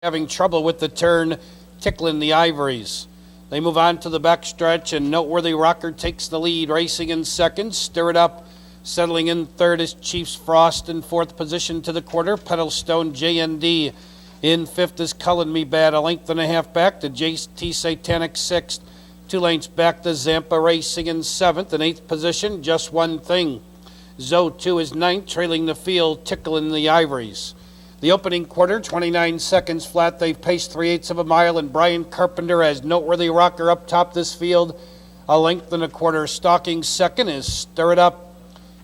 having trouble with the turn, tickling the Ivories. They move on to the backstretch, and Noteworthy Rocker takes the lead, racing in second. Stir It Up, settling in third is Chiefs Frost in fourth position to the quarter. Pedalstone JND in fifth is Cullen Me Bad, a length and a half back to JT Satanic sixth. 2 lengths back to Zampa racing in seventh. In eighth position, Just One Thing. Zoe 2 is ninth, trailing the field, tickling the Ivories. The opening quarter, 29 seconds flat. They've paced 3/8 of a mile, and Brian Carpenter has Noteworthy Rocker up top this field, a length and a quarter. Stalking second is Stir It Up.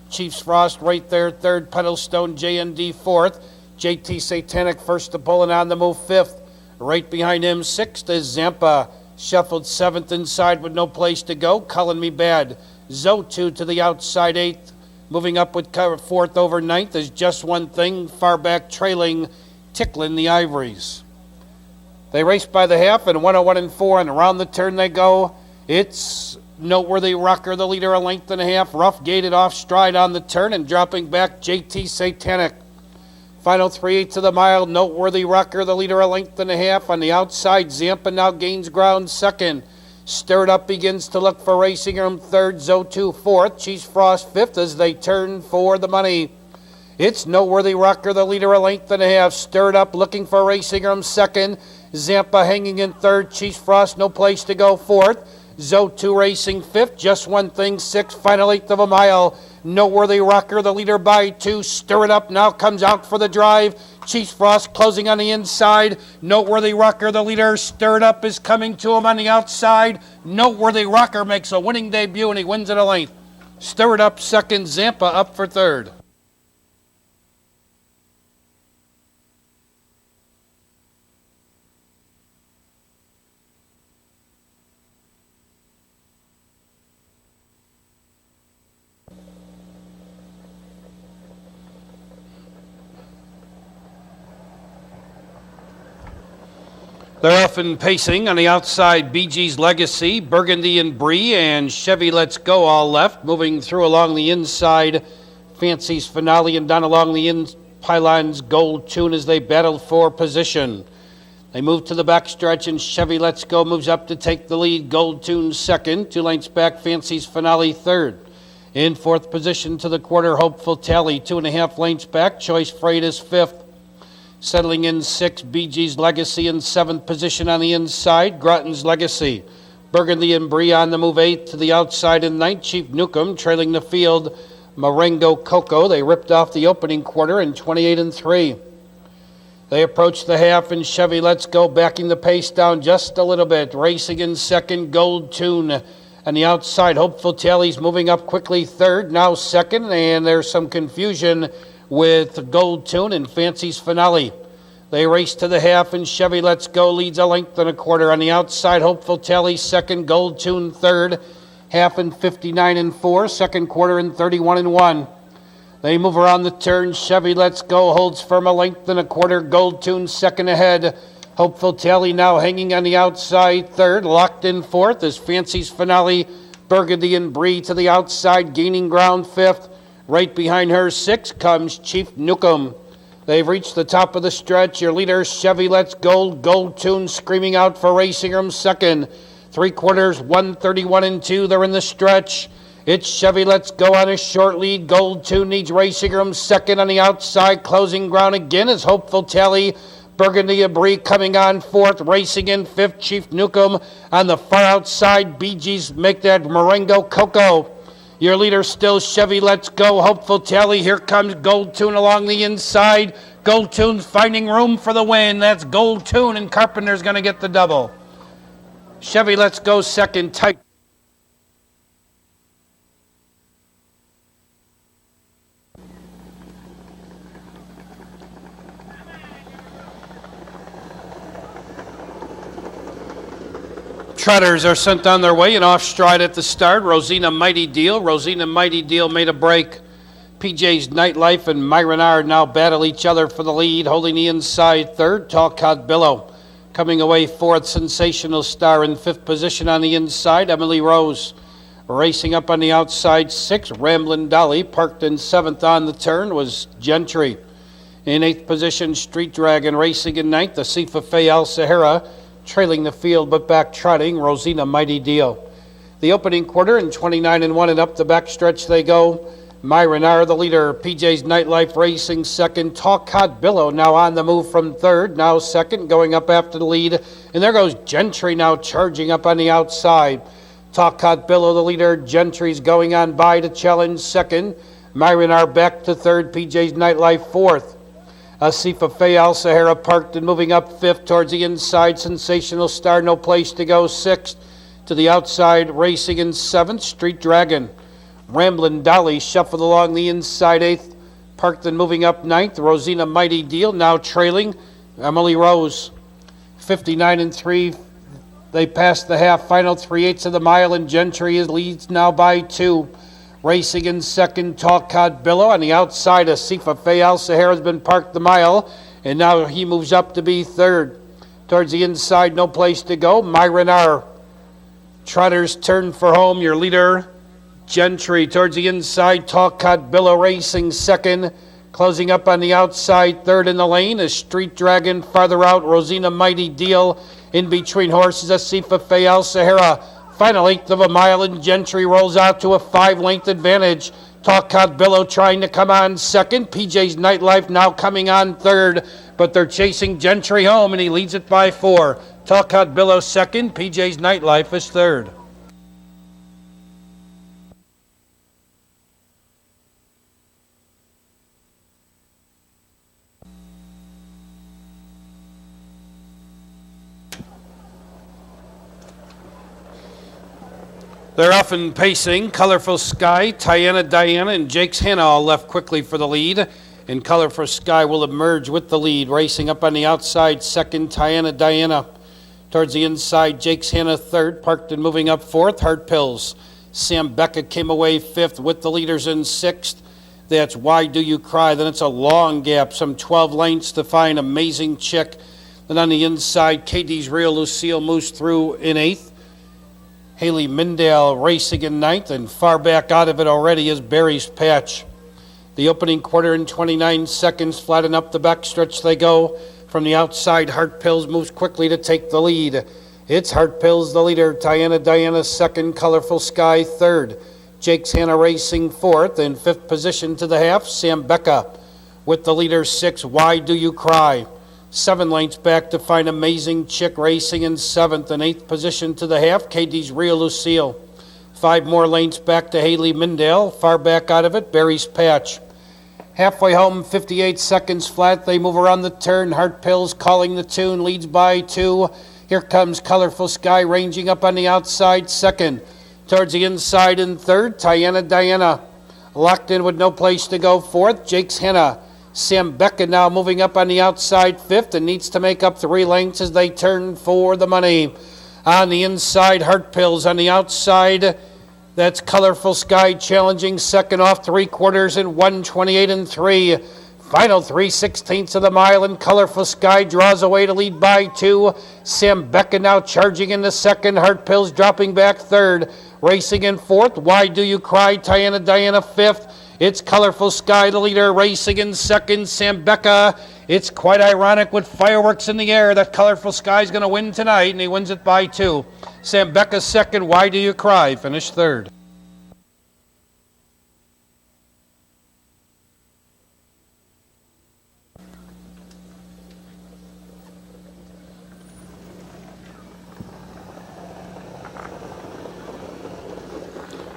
Chiefs Frost right there, third. Pedalstone JND fourth. JT Satanic first to pull and on the move fifth. Right behind him, sixth is Zampa. Shuffled seventh inside with no place to go. Cullen Me Bad. Zoe 2 to the outside, eighth. Moving up with cover fourth over ninth is Just One Thing, far back trailing, tickling the Ivories. They race by the half and 101 and 4, and around the turn they go. It's Noteworthy Rocker, the leader, a length and a half, rough gated off stride on the turn and dropping back JT Satanic. Final 3/8 of the mile, Noteworthy Rocker, the leader, a length and a half. On the outside, Zampa now gains ground second. Stir It Up begins to look for racing room third. Zoe 2 fourth. Chiefs Frost fifth as they turn for the money. It's Noteworthy Rocker, the leader, a length and a half. Stir It Up looking for racing room second. Zampa hanging in third. Chiefs Frost no place to go fourth. Zoe 2 racing fifth. Just One Thing sixth. Final 1/8 of a mile. Noteworthy Rocker, the leader by 2. Stir It Up now comes out for the drive. Chiefs Frost closing on the inside. Noteworthy Rocker, the leader. Stir It Up is coming to him on the outside. Noteworthy Rocker makes a winning debut, and he wins at a length. Stir It Up second. Zampa up for third. They're off and pacing on the outside. BG's Legacy, Burgundy and Brie, and Chevy Let's Go all left. Moving through along the inside, Fancy's Finale, and down along the in pylons, Gold Tune as they battle for position. They move to the backstretch, and Chevy Let's Go moves up to take the lead. Gold Tune second. 2 lengths back, Fancy's Finale third. In fourth position to the quarter, Hopeful Tally. 2.5 lengths back, Choice Freight is fifth. Settling in sixth, BG's Legacy in seventh position on the inside. Grotton's Legacy. Burgundy and Brie on the move eighth. To the outside in ninth, Chief Nukem trailing the field. Marengo Coco. They ripped off the opening quarter in 28 and 3. They approach the half, and Chevy Let's Go backing the pace down just a little bit. Racing in second, Gold Tune. On the outside, Hopeful Tally's moving up quickly third, now second, and there's some confusion with Gold Tune and Fancy's Finale. They race to the half, and Chevy Let's Go leads a length and a quarter. On the outside, Hopeful Tally second, Gold Tune third. Half in 59 and 4, second quarter in 31 and 1. They move around the turn. Chevy Let's Go holds firm a length and a quarter. Gold Tune second ahead. Hopeful Tally now hanging on the outside third. Locked in fourth is Fancy's Finale. Burgundy and Brie to the outside, gaining ground fifth. Right behind her, sixth, comes Chief Nukem. They've reached the top of the stretch. Your leader, Chevy Let's Go. Gold Tune screaming out for racing room second. 3/4, 1:31 and 2. They're in the stretch. It's Chevy Let's Go on a short lead. Gold Tune needs racing room second on the outside. Closing ground again is Hopeful Tally. Burgundy and Brie coming on fourth. Racing in fifth, Chief Nukem. On the far outside, BG's make that Marengo Coco. Your leader still Chevy Let's Go. Hopeful Tally. Here comes Gold Tune along the inside. Gold Tune's finding room for the win. That's Gold Tune, and Carpenter's going to get the double. Chevy Let's Go second, tight. Trotters are sent on their way and off stride at the start. Rosina Mighty Deal. Rosina Mighty Deal made a break. PJ's Nightlife and Myronard now battle each other for the lead, holding the inside third. Talcott Billow coming away fourth. Sensational Star in fifth position on the inside. Emily Rose racing up on the outside sixth. Ramblin' Dolly parked in seventh on the turn was Gentry. In 8th position, Street Dragon racing in 9th. The Sifa Fe Al Sahara trailing the field but back trotting. Rosina Mighty Deal. The opening quarter in 29-1 and up the backstretch they go. Myron R. the leader. PJ's Nightlife racing second. Talk Hot Billow now on the move from third. Now second, going up after the lead. And there goes Gentry now charging up on the outside. Talk Hot Billow the leader. Gentry's going on by to challenge second. Myron R. back to third. PJ's Nightlife fourth. Sifa Fe Al Sahara parked and moving up fifth towards the inside. Sensational Star, no place to go, sixth. To the outside, racing in seventh. Street Dragon. Ramblin' Dolly shuffled along the inside eighth. Parked and moving up ninth. Rosina Mighty Deal now trailing Emily Rose. 59-3. They passed the half, final 3/8 of the mile, and Gentry leads now by 2. Racing in second, Talk Hot Billow. On the outside, Sifa Fe Al Sahara has been parked the mile, and now he moves up to be third. Towards the inside, no place to go. Myron R. Trotters turn for home. Your leader, Gentry. Towards the inside, Talk Hot Billow racing second. Closing up on the outside, third in the lane is Street Dragon. Farther out, Rosina Mighty Deal. In between horses, Sifa Fe Al Sahara. Final 1/8 of a mile, and Gentry rolls out to a 5-length advantage. Talk Hot Billow trying to come on second. PJ's Nightlife now coming on third, but they're chasing Gentry home, and he leads it by 4. Talk Hot Billow second. PJ's Nightlife is third. They're off and pacing. Colorful Sky, Tiana Diana, and Jake's Hannah all left quickly for the lead. And Colorful Sky will emerge with the lead. Racing up on the outside, second, Tiana Diana. Towards the inside, Jake's Hannah third. Parked and moving up fourth, Heart Pills. Sam Becca came away fifth with the leaders in sixth. That's Why Do You Cry. Then it's a long gap, some 12 lengths to find Amazing Chick. Then on the inside, KD's Real Lucille moves through in eighth. Haley Mindale racing in ninth, and far back out of it already is Barry's Patch. The opening quarter in 29 seconds, flatten up the backstretch they go. From the outside, Heart Pills moves quickly to take the lead. It's Heart Pills the leader, Tiana Diana second, Colorful Sky third. Jake's Hannah racing fourth, in fifth position to the half, Sam Becca. With the leader six, Why Do You Cry? 7 lengths back to find Amazing Chick racing in seventh, and eighth position to the half, KD's Real Lucille. 5 more lengths back to Haley Mindale, far back out of it, Barry's Patch. Halfway home, 58 seconds flat, they move around the turn, Heart Pills calling the tune, leads by 2. Here comes Colorful Sky ranging up on the outside, second. Towards the inside in third, Tiana Diana. Locked in with no place to go, fourth, Jake's Hannah. Sam Becca now moving up on the outside fifth and needs to make up 3 lengths as they turn for the money. On the inside, Heart Pills. On the outside, that's Colorful Sky challenging second off 3/4 in 1:28-3. Final 3/16 of the mile, and Colorful Sky draws away to lead by 2. Sam Becca now charging in the second. Heart Pills dropping back third. Racing in fourth, Why Do You Cry? Tiana Diana fifth. It's Colorful Sky, the leader, racing in second, Sam Becca. It's quite ironic with fireworks in the air that Colorful Sky is going to win tonight, and he wins it by 2. Sam Becca second, Why Do You Cry? Finished third.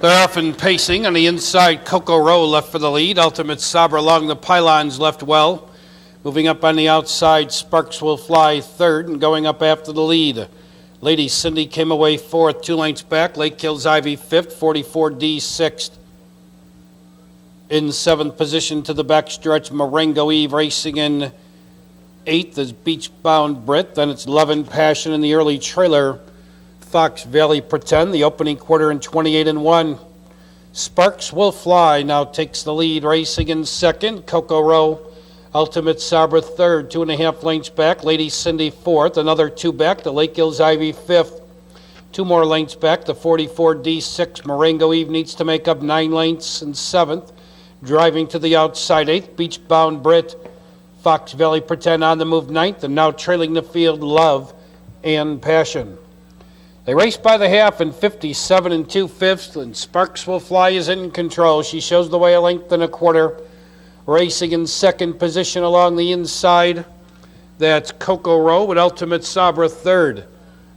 They're off and pacing. On the inside, Coco Rowe left for the lead. Ultimate Sabra along the pylons left well. Moving up on the outside, Sparks Will Fly third and going up after the lead. Lady Cindy came away fourth, 2 lengths back. Lake Hills Ivy fifth, 44D sixth. In seventh position to the backstretch, Marengo Eve racing in eighth is Beachbound Brit. Then it's Love and Passion in the early trailer. Fox Valley Pretend, the opening quarter in 28-1. Sparks Will Fly now takes the lead, racing in second. Coco Rowe, Ultimate Sabra third, 2.5 lengths back. Lady Cindy fourth, another 2 back. The Lake Hills Ivy fifth, 2 more lengths back. The 44D6 Marengo Eve needs to make up 9 lengths in seventh. Driving to the outside, eighth, Beachbound Brit. Fox Valley Pretend on the move ninth, and now trailing the field, Love and Passion. They race by the half in 57 2/5, and Sparks Will Fly is in control. She shows the way a length and a quarter. Racing in second position along the inside, that's Coco Row with Ultimate Sabra third.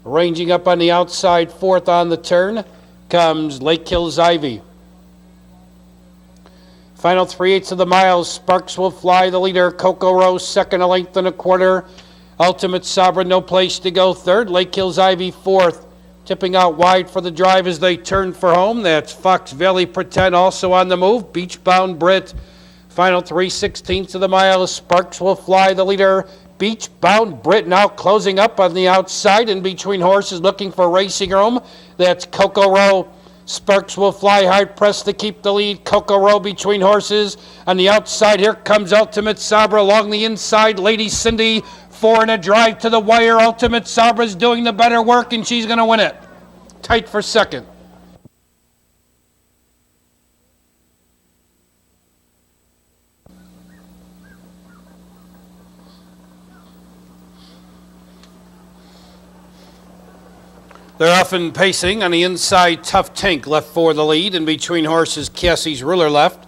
Ranging up on the outside, fourth on the turn, comes Lake Hills Ivy. Final 3/8 of the mile, Sparks Will Fly, the leader. Coco Row, second, a length and a quarter. Ultimate Sabra, no place to go, third. Lake Hills Ivy, fourth. Tipping out wide for the drive as they turn for home. That's Fox Valley Pretend, also on the move. Beachbound Brit. Final 3/16 of the mile, Sparks Will Fly, the leader. Beachbound Brit now closing up on the outside in between horses, looking for racing room. That's Coco Row. Sparks Will Fly, hard pressed to keep the lead. Coco Row between horses. On the outside, here comes Ultimate Sabra along the inside. Lady Cindy, 4 and a drive to the wire. Ultimate Sabra's doing the better work, and she's going to win it. Tight for second. They're often pacing on the inside. Tough Tank left for the lead. In between horses, Cassie's Ruler left.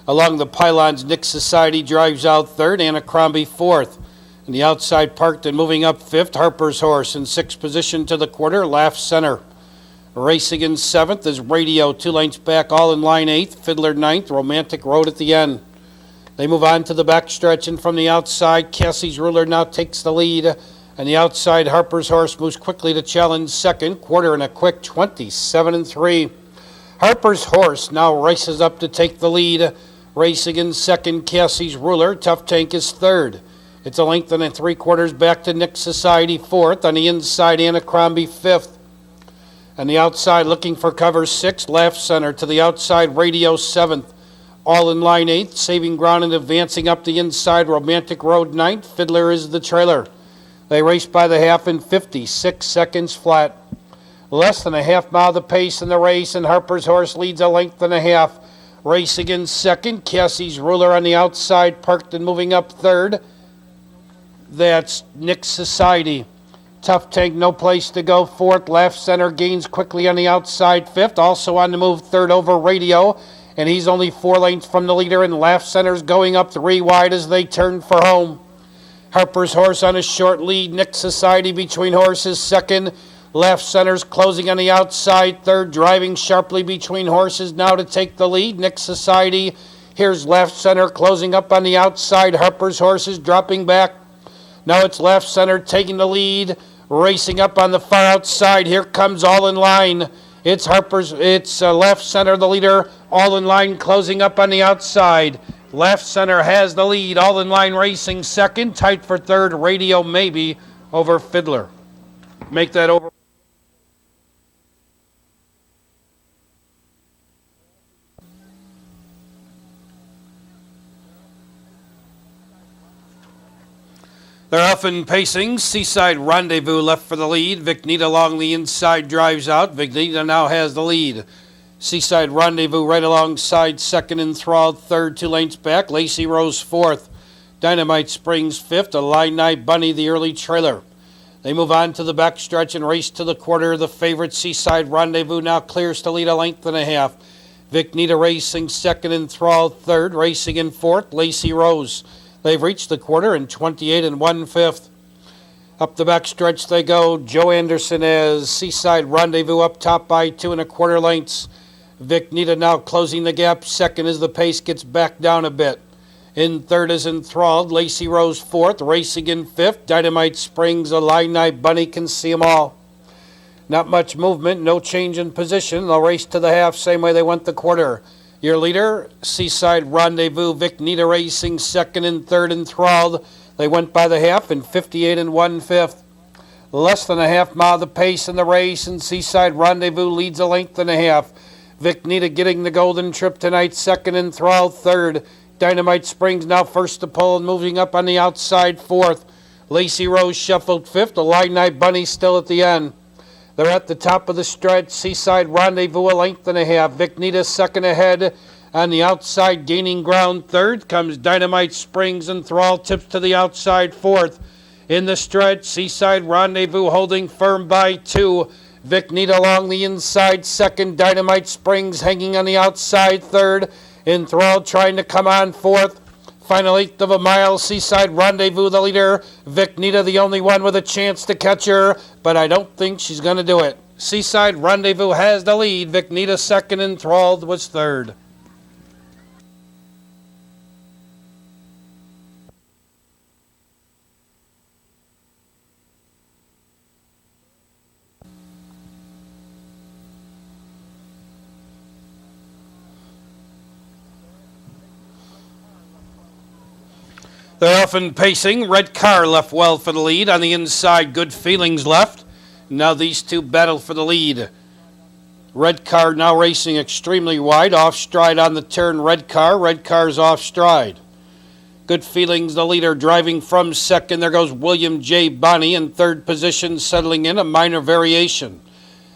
Along the pylons, Nick Society drives out third. Anna Crombie fourth. On the outside, parked and moving up fifth, Harper's Horse. In sixth position to the quarter, Laugh Center. Racing in seventh is Radio, 2 lengths back, all in line eighth. Fiddler ninth, Romantic Road at the end. They move on to the backstretch, and from the outside, Cassie's Ruler now takes the lead. And the outside, Harper's Horse moves quickly to challenge second. Quarter and a quick 27 3. Harper's Horse now races up to take the lead. Racing in second, Cassie's Ruler. Tough Tank is third. It's a length and a 3/4 back to Nick Society fourth. On the inside, Anna Crombie fifth. On the outside, looking for cover sixth, Laugh Center. To the outside, Radio seventh. All in line eighth. Saving ground and advancing up the inside, Romantic Road ninth. Fiddler is the trailer. They race by the half in 56 seconds flat. Less than a half mile the pace in the race, and Harper's Horse leads a length and a half. Racing in second, Cassie's Ruler on the outside, parked and moving up third. That's Nick Society. Tough Tank, no place to go, fourth. Laugh Center gains quickly on the outside, fifth. Also on the move, third over Radio, and he's only 4 lengths from the leader, and Laugh Center's going up 3 wide as they turn for home. Harper's Horse on a short lead. Nick Society between horses, second. Laugh Center's closing on the outside, third. Driving sharply between horses now to take the lead. Nick Society. Here's Laugh Center closing up on the outside. Harper's Horse is dropping back. Now it's Laugh Center taking the lead. Racing up on the far outside. Here comes All in Line. It's Laugh Center, the leader. All in Line closing up on the outside. Laugh Center has the lead. All in Line racing second. Tight for third. Radio maybe over Fiddler. Make that over. They're often pacing. Seaside Rendezvous left for the lead. Vicnita along the inside drives out. Vicnita now has the lead. Seaside Rendezvous right alongside second, enthralled third, 2 lengths back. Lacey Rose fourth. Dynamite Springs fifth. A Line Night Bunny, the early trailer. They move on to the backstretch and race to the quarter. The favorite Seaside Rendezvous now clears to lead a length and a half. Vicnita racing second, enthralled third. Racing in fourth, Lacey Rose. They've reached the quarter in 28 1/5. Up the backstretch they go. Joe Anderson as Seaside Rendezvous up top by 2 1/4 lengths. Vicnita now closing the gap. Second as the pace gets back down a bit. In third is Enthralled. Lacey Rose fourth. Racing in fifth. Dynamite Springs. A Line Night Bunny can see them all. Not much movement. No change in position. They'll race to the half same way they went the quarter. Your leader, Seaside Rendezvous. Vicnita racing second and third, Enthralled. They went by the half in 58 1/5. Less than a half mile the pace in the race, and Seaside Rendezvous leads a length and a half. Vicnita getting the golden trip tonight, second, Enthralled third. Dynamite Springs now first to pull and moving up on the outside fourth. Lacey Rose shuffled fifth. A Line Night Bunny still at the end. They're at the top of the stretch. Seaside Rendezvous a length and a half. Vicnita second ahead. On the outside, gaining ground third, comes Dynamite Springs, and Thrall tips to the outside fourth. In the stretch, Seaside Rendezvous holding firm by 2. Vic Nita along the inside second, Dynamite Springs hanging on the outside third. Enthrall trying to come on fourth. Final eighth of a mile, Seaside Rendezvous the leader. Vic Nita the only one with a chance to catch her, but I don't think she's going to do it. Seaside Rendezvous has the lead. Vic Nita second, Enthrall was third. They're off and pacing. Red Car left well for the lead. On the inside, Good Feelings left. Now these two battle for the lead. Red Car now racing extremely wide. Off stride on the turn, Red Car. Red Car's off stride. Good Feelings, the leader, driving from second. There goes William J. Bonney in third position, settling in a minor variation.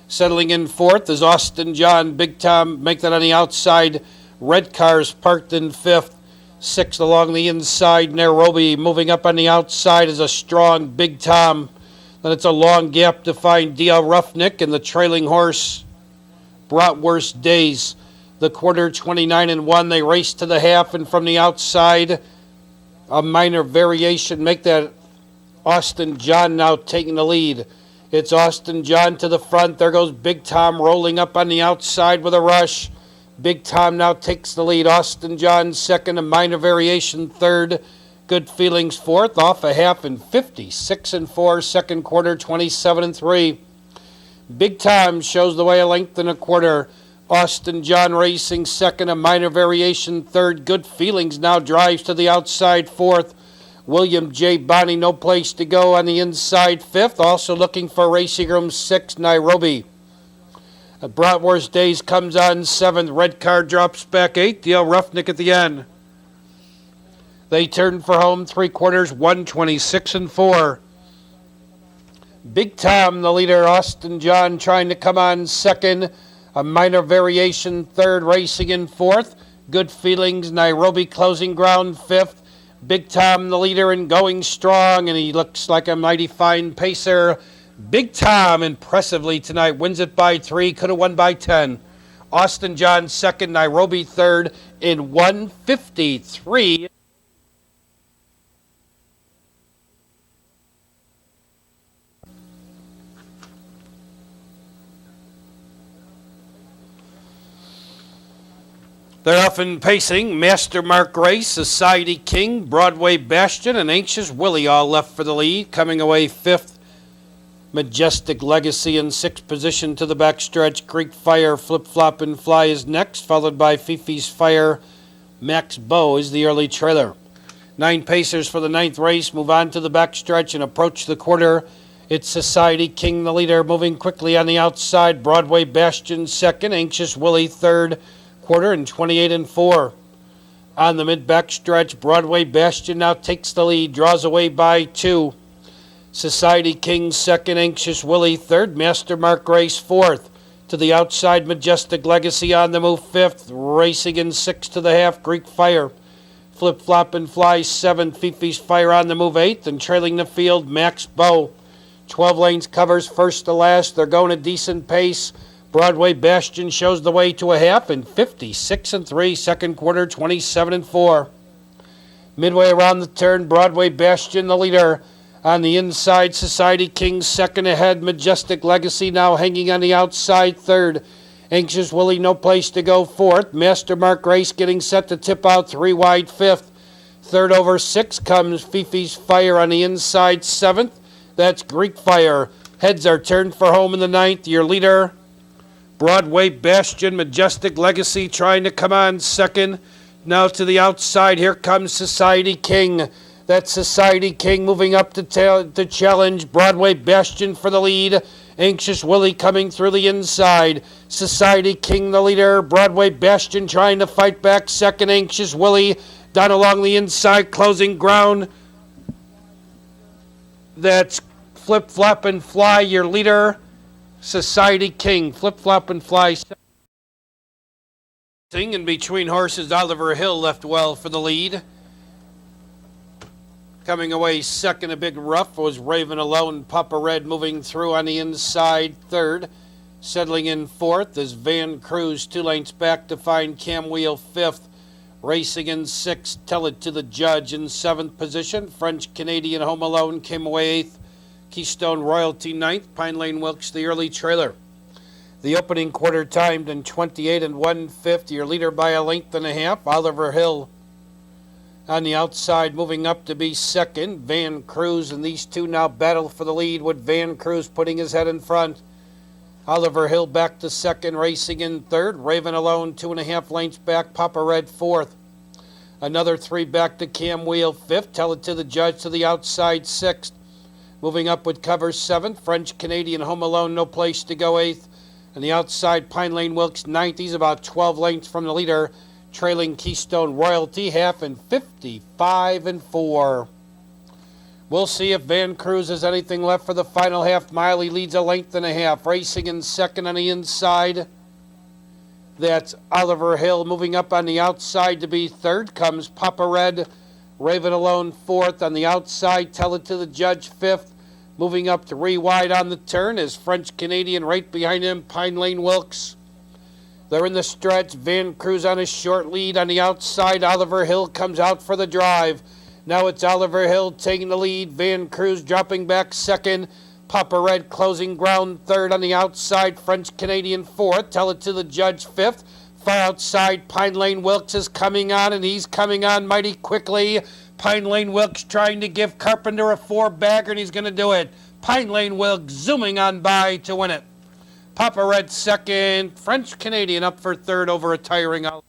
Settling in fourth is Austin John. Big Tom make that on the outside. Red Car's parked in fifth. Sixth along the inside, Nairobi. Moving up on the outside is a strong Big Tom. Then it's a long gap to find D.L. Roughneck and the trailing horse, Bratwurst Days. The quarter 29-1. They race to the half, and from the outside, a minor variation. Make that Austin John now taking the lead. It's Austin John to the front. There goes Big Tom rolling up on the outside with a rush. Big Tom now takes the lead. Austin John second, a minor variation third. Good Feelings fourth, off a half and 56-4. Second quarter 27-3. Big Tom shows the way a length and a quarter. Austin John racing second, a minor variation third. Good Feelings now drives to the outside fourth. William J. Bonney no place to go on the inside fifth. Also looking for racing room six, Nairobi. Bratwurst Days comes on seventh. Red Car drops back eighth. D.L. Roughneck at the end. They turn for home three quarters, 126-4. Big Tom, the leader, Austin John trying to come on second. A minor variation third, racing in fourth. Good Feelings, Nairobi closing ground fifth. Big Tom, the leader, and going strong, and he looks like a mighty fine pacer. Big Tom impressively tonight wins it by 3, could have won by 10. Austin John second, Nairobi third in 153. They're off and pacing. Master Mark Race, Society King, Broadway Bastion, and Anxious Willie all left for the lead. Coming away fifth, Majestic Legacy in sixth position to the backstretch. Creek Fire, Flip Flop and Fly is next, followed by Fifi's Fire. Max Bow is the early trailer. 9 pacers for the ninth race move on to the backstretch and approach the quarter. It's Society King, the leader, moving quickly on the outside. Broadway Bastion second, Anxious Willie third, quarter and 28-4. On the mid-back stretch, Broadway Bastion now takes the lead, draws away by 2. Society King second, Anxious Willie third, Master Mark Race fourth. To the outside, Majestic Legacy on the move fifth, racing in sixth to the half, Greek Fire. Flip Flop and Fly seventh, Fifi's Fire on the move eighth, and trailing the field, Max Bow. 12 lanes covers first to last. They're going a decent pace. Broadway Bastion shows the way to a half in 56-3, second quarter 27-4. Midway around the turn, Broadway Bastion the leader. On the inside, Society King second ahead. Majestic Legacy now hanging on the outside third. Anxious Willie no place to go fourth. Master Mark Race getting set to tip out 3 wide fifth. Third over 6 comes Fifi's Fire on the inside seventh. That's Greek Fire. Heads are turned for home in the ninth. Your leader, Broadway Bastion, Majestic Legacy trying to come on second. Now to the outside, here comes Society King. That's Society King moving up to challenge. Broadway Bastion for the lead. Anxious Willie coming through the inside. Society King the leader. Broadway Bastion trying to fight back second. Anxious Willie down along the inside, closing ground. That's Flip Flop and Fly, your leader. Society King, Flip Flop and Fly. In between horses, Oliver Hill left well for the lead. Coming away second, a big rough, was Raven Alone. Papa Red moving through on the inside third. Settling in fourth is Van Cruz, 2 lengths back to find Cam Wheel fifth. Racing in sixth, Tell It to the Judge in seventh position. French Canadian Home Alone came away eighth. Keystone Royalty ninth. Pine Lane Wilkes the early trailer. The opening quarter timed in 28 1/5. Your leader by a length and a half, Oliver Hill. On the outside, moving up to be second, Van Cruz, and these two now battle for the lead with Van Cruz putting his head in front. Oliver Hill back to second, racing in third. Raven Alone 2.5 lengths back. Papa Red fourth. Another 3 back to Cam Wheel fifth. Tell It to the Judge to the outside sixth. Moving up with cover seventh. French Canadian Home Alone, No Place to Go eighth. And the outside, Pine Lane Wilkes ninth. He's about 12 lengths from the leader. Trailing Keystone Royalty half in 55 4. We'll see if Van Cruz has anything left for the final half mile. He leads a length and a half. Racing in second on the inside. That's Oliver Hill. Moving up on the outside to be third comes Papa Red. Raven Alone fourth. On the outside, Tell It to the Judge fifth. Moving up 3 wide on the turn is French Canadian. Right behind him, Pine Lane Wilkes. They're in the stretch. Van Cruz on a short lead. On the outside, Oliver Hill comes out for the drive. Now it's Oliver Hill taking the lead. Van Cruz dropping back second. Papa Red closing ground third. On the outside, French Canadian fourth. Tell It to the Judge fifth. Far outside, Pine Lane Wilkes is coming on, and he's coming on mighty quickly. Pine Lane Wilkes trying to give Carpenter a 4-bagger, and he's going to do it. Pine Lane Wilkes zooming on by to win it. Papa Red second. French Canadian up for third over a tiring out.